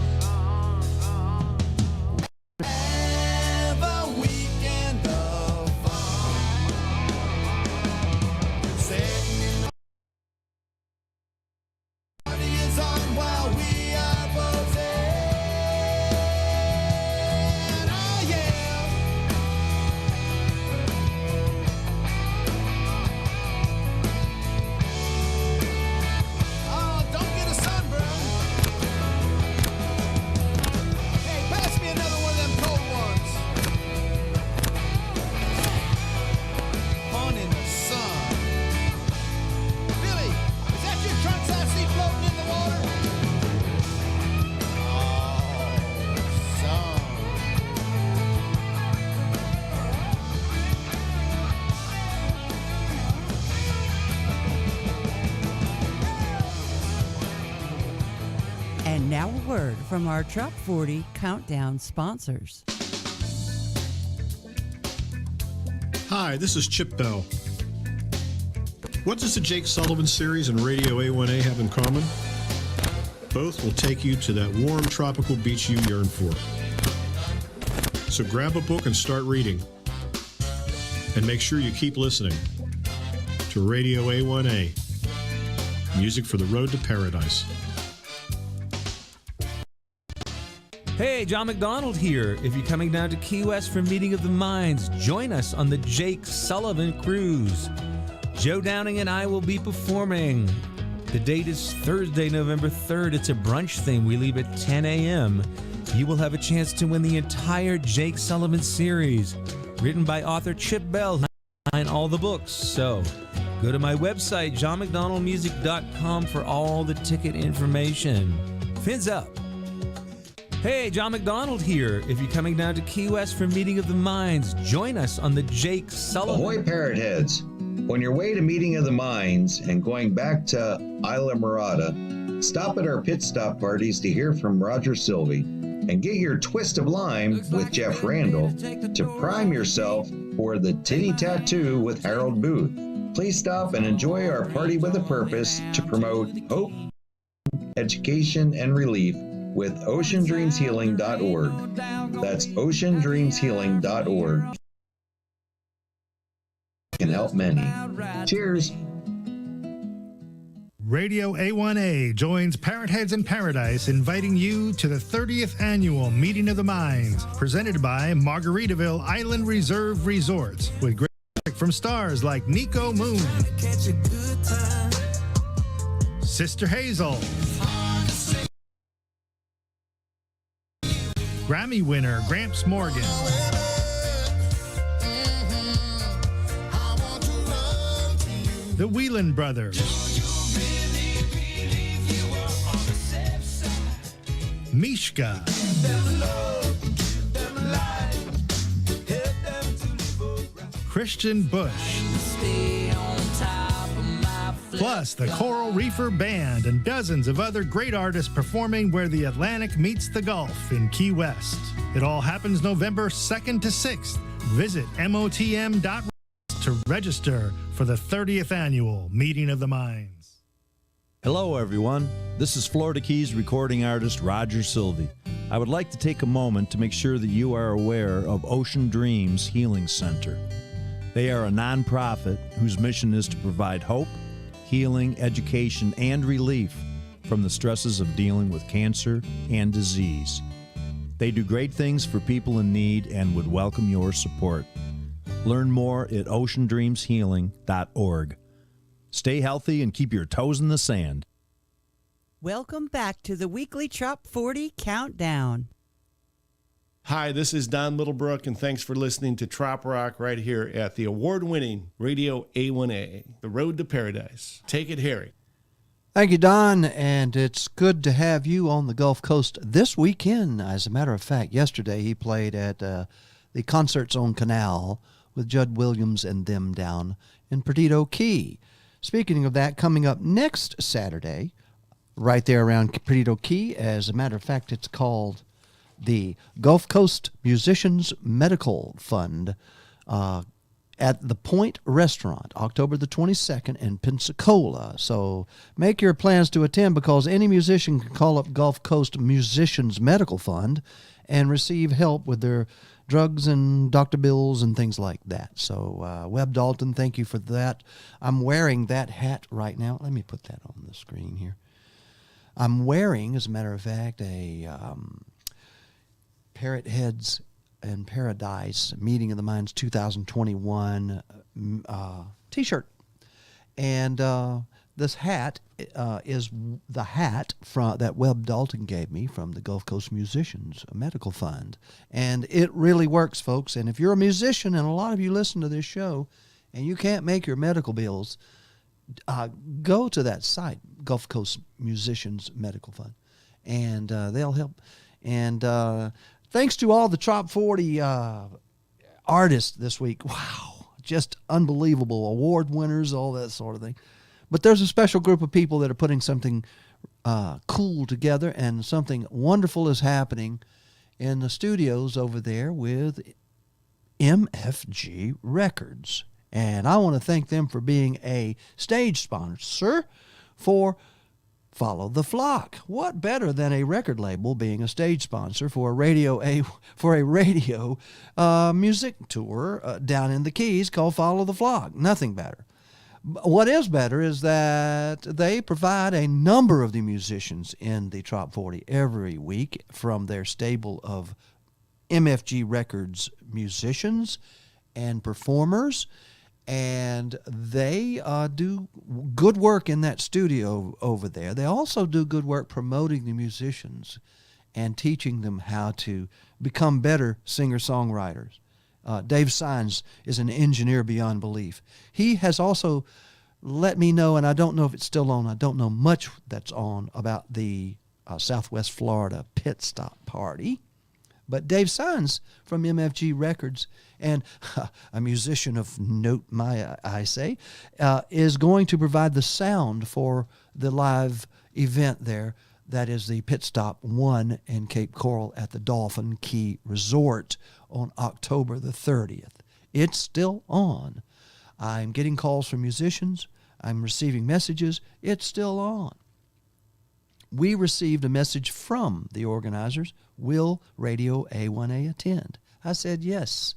have a weekend of fun. Setting in the party is on while we are boating. Oh yeah. Oh, don't get a sunburn. Hey, pass me another one of them cold ones. Fun in the sun. Billy, is that your trunks I see floating in the water? Oh, sun. And now a word from our Trop 40 Countdown sponsors. Hi, this is Chip Bell. What does the Jake Sullivan series and Radio A1A have in common? Both will take you to that warm tropical beach you yearn for. So grab a book and start reading. And make sure you keep listening to Radio A1A, music for the road to paradise. Hey, John McDonald here. If you're coming down to Key West for Meeting of the Minds, join us on the Jake Sullivan Cruise. Joe Downing and I will be performing. The date is Thursday, November 3rd. It's a brunch thing. We leave at 10 a.m. You will have a chance to win the entire Jake Sullivan series, written by author Chip Bell, and all the books. So go to my website, johnmcdonaldmusic.com, for all the ticket information. Fins up. Hey, John McDonald here. If you're coming down to Key West for Meeting of the Minds, join us on the Jake Sullivan. Ahoy, Parrot Heads. On your way to Meeting of the Minds and going back to Isla Mirada, stop at our pit stop parties to hear from Roger Sylvie and get your twist of lime with Jeff Randall to prime yourself for the Titty Tattoo with Harold Booth. Please stop and enjoy our party with a purpose to promote hope, education, and relief with oceandreamshealing.org. That's oceandreamshealing.org. Can help many. Cheers. Radio A1A joins Parrot Heads in Paradise, inviting you to the 30th annual Meeting of the Minds, presented by Margaritaville Island Reserve Resorts, with great from stars like Nico Moon, Sister Hazel, Grammy winner Gramps Morgan, the Whelan Brothers, Mishka, Christian Bush, plus the Coral Reefer Band and dozens of other great artists performing where the Atlantic meets the Gulf in Key West. It all happens November 2nd to 6th. Visit motm.com to register for the 30th annual Meeting of the Minds. Hello, everyone. This is Florida Keys recording artist Roger Sylvie. I would like to take a moment to make sure that you are aware of Ocean Dreams Healing Center. They are a nonprofit whose mission is to provide hope, healing, education, and relief from the stresses of dealing with cancer and disease. They do great things for people in need and would welcome your support. Learn more at oceandreamshealing.org. Stay healthy and keep your toes in the sand. Welcome back to the weekly Trop 40 Countdown. Hi, this is Don Middlebrook, and thanks for listening to Trop Rock right here at the award-winning Radio A1A, The Road to Paradise. Take it, Harry. Thank you, Don, and it's good to have you on the Gulf Coast this weekend. As a matter of fact, yesterday he played at the Concerts on Canal with Judd Williams and them down in Perdido Key. Speaking of that, coming up next Saturday, right there around Perdido Key, as a matter of fact, it's called the Gulf Coast Musicians Medical Fund at the Point Restaurant, October the 22nd in Pensacola. So make your plans to attend, because any musician can call up Gulf Coast Musicians Medical Fund and receive help with their drugs and doctor bills and things like that. So Webb Dalton, thank you for that. I'm wearing that hat right now. Let me put that on the screen here. I'm wearing, as a matter of fact, a Parrot Heads in Paradise Meeting of the Minds 2021 t-shirt. And this hat is the hat that Webb Dalton gave me from the Gulf Coast Musicians Medical Fund. And it really works, folks. And if you're a musician, and a lot of you listen to this show, and you can't make your medical bills, go to that site, Gulf Coast Musicians Medical Fund, and they'll help. And thanks to all the Trop 40 artists this week. Wow, just unbelievable. Award winners, all that sort of thing. But there's a special group of people that are putting something cool together, and something wonderful is happening in the studios over there with MFG Records. And I want to thank them for being a stage sponsor for Follow the Flock. What better than a record label being a stage sponsor for a radio music tour down in the Keys called Follow the Flock? Nothing better. What is better is that they provide a number of the musicians in the Trop 40 every week from their stable of MFG Records musicians and performers. And they do good work in that studio over there. They also do good work promoting the musicians and teaching them how to become better singer-songwriters. Dave Sines is an engineer beyond belief. He has also let me know, and I don't know if it's still on, I don't know much that's on about the Southwest Florida pit stop party. But Dave Sines from MFG Records, and a musician of note, I say, is going to provide the sound for the live event there. That is the Pit Stop 1 in Cape Coral at the Dolphin Key Resort on October the 30th. It's still on. I'm getting calls from musicians. I'm receiving messages. It's still on. We received a message from the organizers. Will Radio A1A attend? I said yes.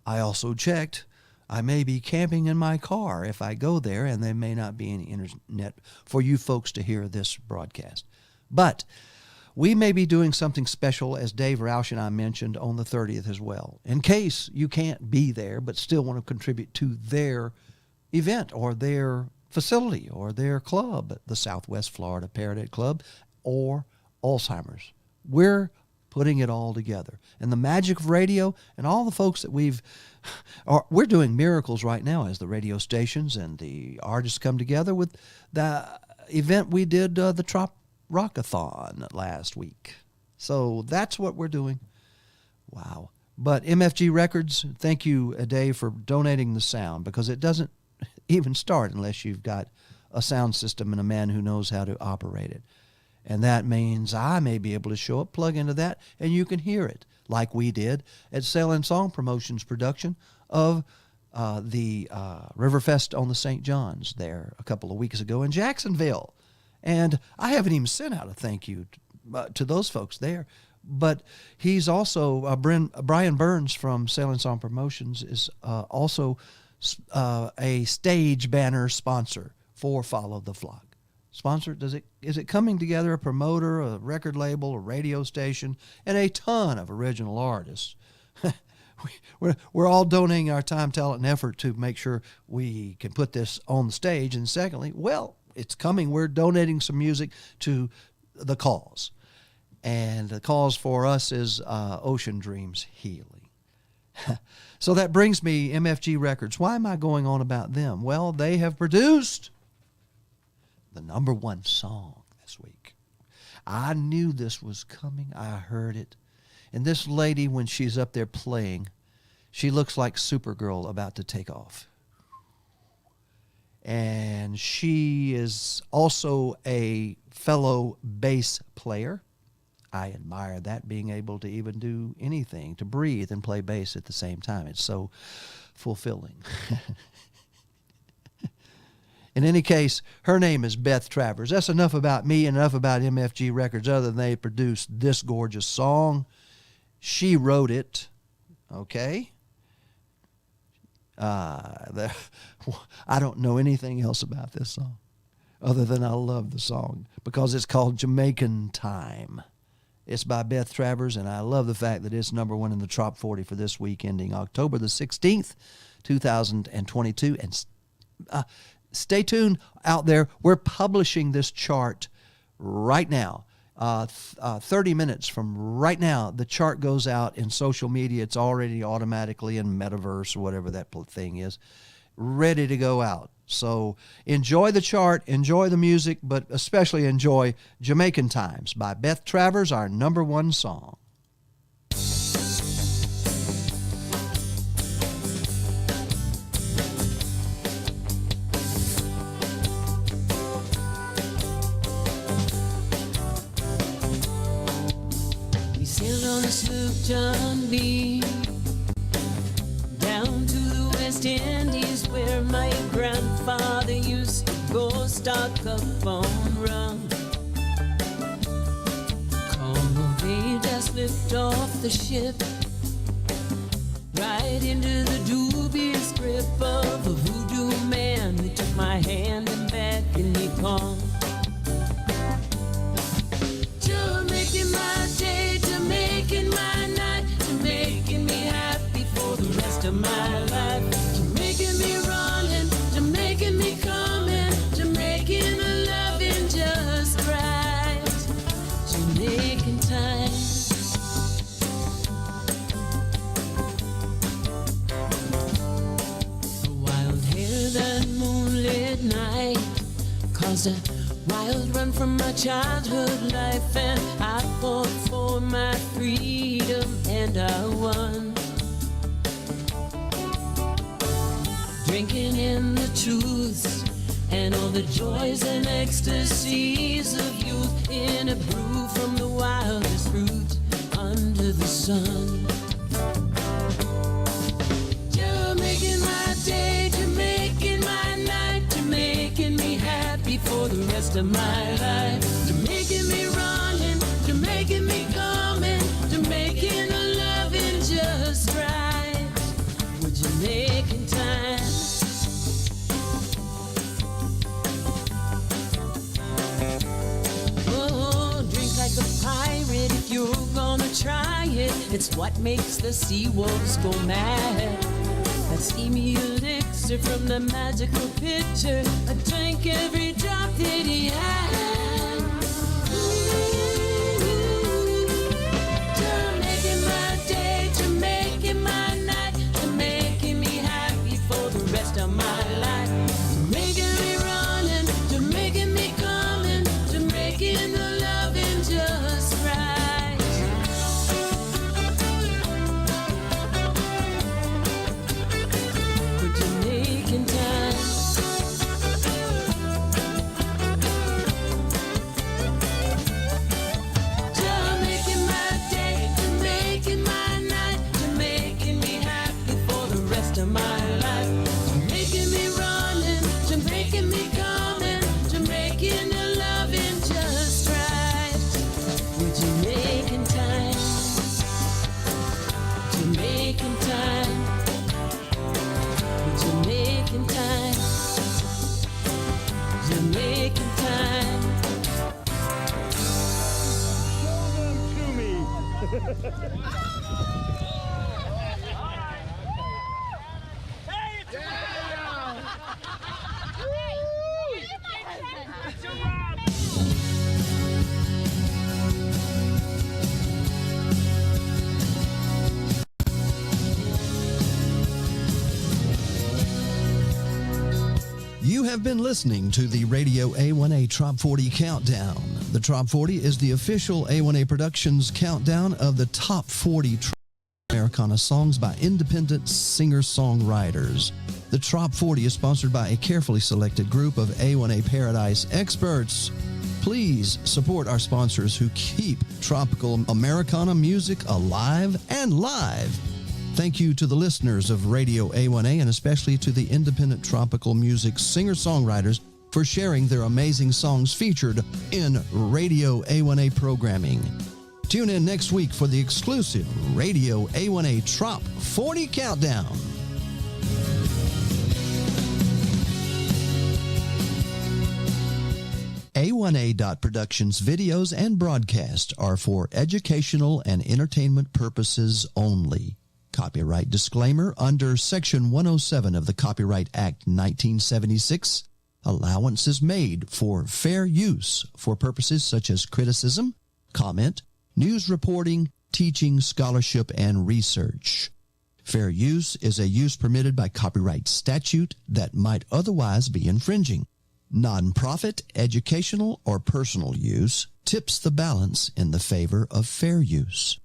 I also checked. I may be camping in my car if I go there, and there may not be any internet for you folks to hear this broadcast. But we may be doing something special, as Dave Roush and I mentioned, on the 30th as well, in case you can't be there but still want to contribute to their event or their facility or their club, the Southwest Florida Paradise Club or Alzheimer's. We're putting it all together. And the magic of radio and all the folks that we're doing miracles right now as the radio stations and the artists come together with the event we did, the Trop Rockathon last week. So that's what we're doing. Wow. But MFG Records, thank you, Dave, for donating the sound, because it doesn't even start unless you've got a sound system and a man who knows how to operate it. And that means I may be able to show up, plug into that, and you can hear it, like we did at Sail and Song Promotions production of the Riverfest on the St. John's there a couple of weeks ago in Jacksonville. And I haven't even sent out a thank you to those folks there. But he's also, Brian Burns from Sail and Song Promotions is also a stage banner sponsor for Follow the Flock. Sponsor, is it coming together, a promoter, a record label, a radio station, and a ton of original artists. We're all donating our time, talent, and effort to make sure we can put this on the stage. And secondly, well, it's coming. We're donating some music to the cause. And the cause for us is Ocean Dreams Healing. So that brings me MFG Records. Why am I going on about them? Well, they have produced the #1 song this week. I knew this was coming. I heard it. And this lady, when she's up there playing, she looks like Supergirl about to take off. And she is also a fellow bass player. I admire that, being able to even do anything, to breathe and play bass at the same time. It's so fulfilling. In any case, her name is Beth Travers. That's enough about me and enough about MFG Records, other than they produced this gorgeous song. She wrote it, okay? I don't know anything else about this song other than I love the song because it's called Jamaican Time. It's by Beth Travers, and I love the fact that it's #1 in the Trop 40 for this week ending October the 16th, 2022. And stay tuned out there. We're publishing this chart right now. 30 minutes from right now, the chart goes out in social media. It's already automatically in Metaverse or whatever that thing is, ready to go out. So enjoy the chart, enjoy the music, but especially enjoy Jamaican Times by Beth Travers, our #1 song. We sailed on the sloop John B. down to the West Indies, where my grandfather used to go stock up on rum. Como Bay just lifted off the ship, right into the dubious grip of a voodoo man that took my hand and beckoned me on. Jamaican my day, Jamaican my night, Jamaican me happy for the rest of my life. Jamaican me running, Jamaican me coming, Jamaican a loving just right. Jamaican time. A wild hair that moonlit night caused a wild run from my childhood life, and I fought for my freedom and I won. Drinking in the truths and all the joys and ecstasies of youth in a brew from the wildest fruit under the sun. Jamaican my day, Jamaican my night, Jamaican me happy for the rest of my life. Jamaican me running, Jamaican me coming, Jamaican a loving just right. With Jamaican time. Oh, drink like a pie It's what makes the sea wolves go mad. That steamy elixir from the magical pitcher. I drank every drop that he had. You're making my day, you're making my night, you're making me happy for the rest of my life. You're making me running, you're making me coming, you're making the loving just right. But you're making time. You're making my day, you're making my night, you're making me happy for the rest of my life. You're making me running, you're making me coming, you're making the loving just right. Would you making time? You're making time. Would you making time? You're making time. You have been listening to the Radio A1A Trop 40 Countdown. The Trop 40 is the official A1A Productions countdown of the top 40 Trop Americana songs by independent singer-songwriters. The Trop 40 is sponsored by a carefully selected group of A1A Paradise experts. Please support our sponsors who keep tropical Americana music alive and live. Thank you to the listeners of Radio A1A and especially to the independent tropical music singer-songwriters for sharing their amazing songs featured in Radio A1A programming. Tune in next week for the exclusive Radio A1A Trop 40 Countdown. A1A.Productions videos and broadcasts are for educational and entertainment purposes only. Copyright disclaimer under Section 107 of the Copyright Act 1976. Allowance is made for fair use for purposes such as criticism, comment, news reporting, teaching, scholarship, and research. Fair use is a use permitted by copyright statute that might otherwise be infringing. Nonprofit, educational, or personal use tips the balance in the favor of fair use.